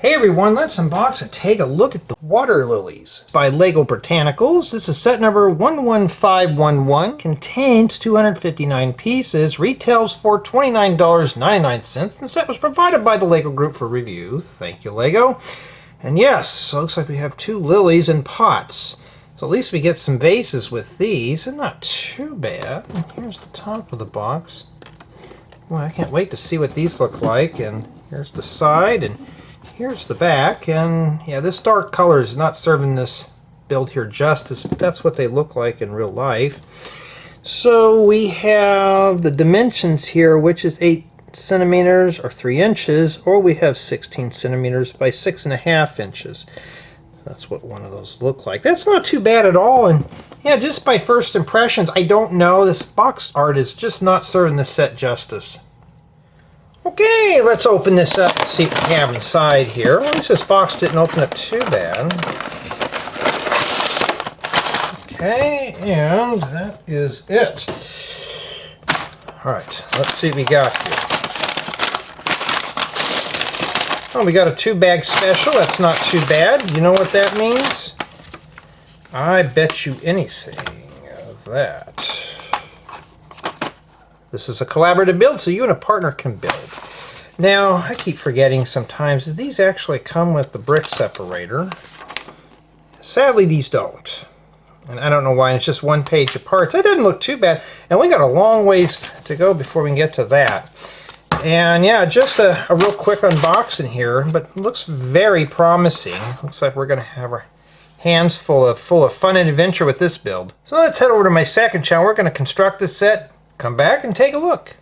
Hey everyone, let's unbox and take a look at the Water Lilies by LEGO Botanicals. This is set number 11511. Contains 259 pieces, retails for $29.99. The set was provided by the LEGO Group for review. Thank you, LEGO. And yes, looks like we have 2 lilies in pots. So at least we get some vases with these, and not too bad. And here's the top of the box. Well, I can't wait to see what these look like. And here's the side, and here's the back. And yeah, this dark color is not serving this build here justice, but that's what they look like in real life. So we have the dimensions here, which is 8 centimeters or 3 inches, or we have 16 centimeters by 6.5 inches. That's what one of those look like. That's not too bad at all. And yeah, just by first impressions, I don't know. This box art is just not serving this set justice. Okay, let's open this up and see what we have inside here. Well, at least this box didn't open up too bad. Okay, and that is it. Alright, let's see what we got here. Oh, we got a 2-bag special. That's not too bad. You know what that means? I bet you anything of that. This is a collaborative build, so you and a partner can build. Now, I keep forgetting sometimes that these actually come with the Brick Separator. Sadly, these don't. And I don't know why, it's just 1 page of parts. That didn't look too bad. And we got a long ways to go before we can get to that. And yeah, just a real quick unboxing here, but it looks very promising. Looks like we're going to have our hands full of fun and adventure with this build. So let's head over to my second channel. We're going to construct this set, come back and take a look.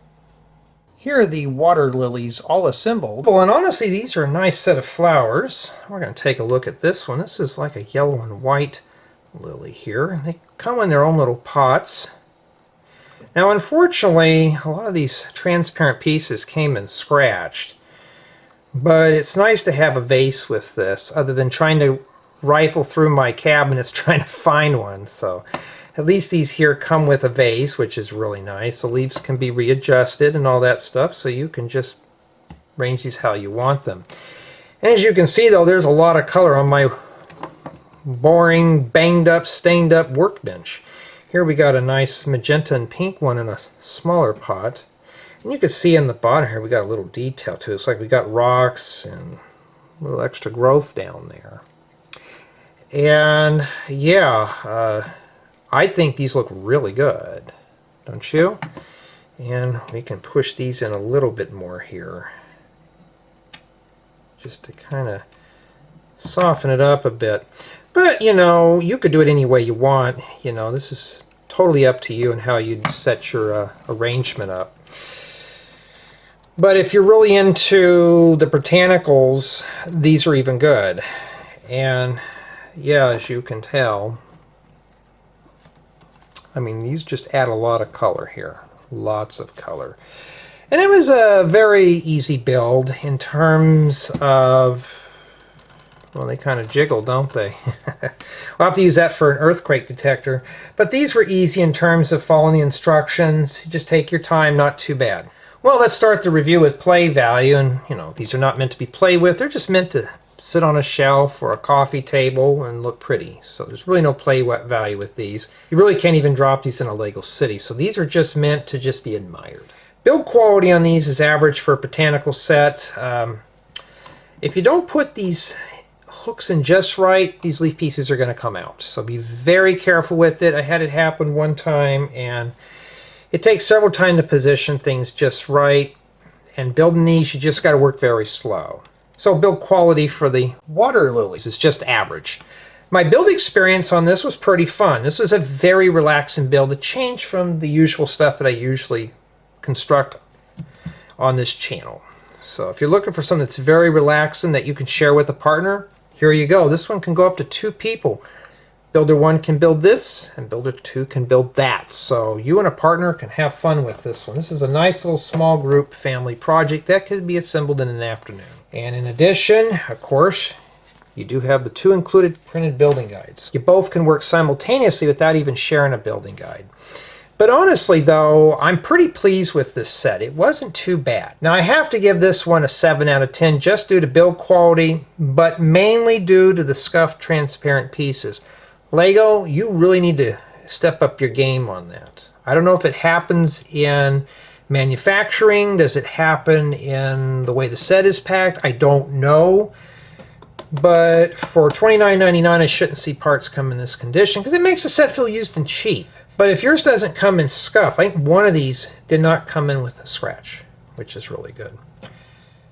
Here are the Water Lilies all assembled. Well, and honestly, these are a nice set of flowers. We're going to take a look at this one. This is like a yellow and white lily here. They come in their own little pots. Now, unfortunately, a lot of these transparent pieces came in scratched. But it's nice to have a vase with this, other than trying to rifle through my cabinets trying to find one. So at least these here come with a vase, which is really nice. The leaves can be readjusted and all that stuff, so you can just arrange these how you want them. And as you can see, though, there's a lot of color on my boring, banged up, stained up workbench. Here we got a nice magenta and pink one in a smaller pot. And you can see in the bottom here we got a little detail too. It's like we got rocks and a little extra growth down there. And yeah, I think these look really good, don't you? And we can push these in a little bit more here, just to kind of soften it up a bit. But, you know, you could do it any way you want. You know, this is totally up to you and how you set your arrangement up. But if you're really into the botanicals, these are even good. And, yeah, as you can tell, I mean, these just add a lot of color here. Lots of color. And it was a very easy build in terms of, well, they kind of jiggle, don't they? We'll have to use that for an earthquake detector. But these were easy in terms of following the instructions. You just take your time, not too bad. Well, let's start the review with play value. And, you know, these are not meant to be played with. They're just meant to sit on a shelf or a coffee table and look pretty. So there's really no play value with these. You really can't even drop these in a Lego city. So these are just meant to just be admired. Build quality on these is average for a botanical set. If you don't put these hooks in just right, these leaf pieces are going to come out. So be very careful with it. I had it happen one time, and it takes several times to position things just right. And building these, you just got to work very slow. So build quality for the Water Lilies is just average. My build experience on this was pretty fun. This was a very relaxing build, a change from the usual stuff that I usually construct on this channel. So if you're looking for something that's very relaxing that you can share with a partner, here you go. This one can go up to 2 people. Builder 1 can build this, and Builder 2 can build that. So you and a partner can have fun with this one. This is a nice little small group family project that could be assembled in an afternoon. And in addition, of course, you do have the 2 included printed building guides. You both can work simultaneously without even sharing a building guide. But honestly, though, I'm pretty pleased with this set. It wasn't too bad. Now, I have to give this one a 7 out of 10 just due to build quality, but mainly due to the scuffed transparent pieces. LEGO, you really need to step up your game on that. I don't know if it happens in manufacturing. Does it happen in the way the set is packed? I don't know. But for $29.99, I shouldn't see parts come in this condition because it makes the set feel used and cheap. But if yours doesn't come in scuff, I think one of these did not come in with a scratch, which is really good.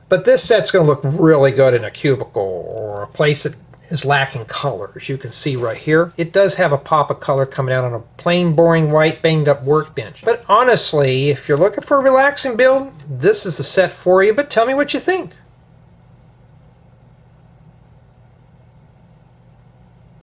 But this set's going to look really good in a cubicle or a place that is lacking color. As you can see right here, it does have a pop of color coming out on a plain, boring, white, banged up workbench. But honestly, if you're looking for a relaxing build, this is the set for you. But tell me what you think.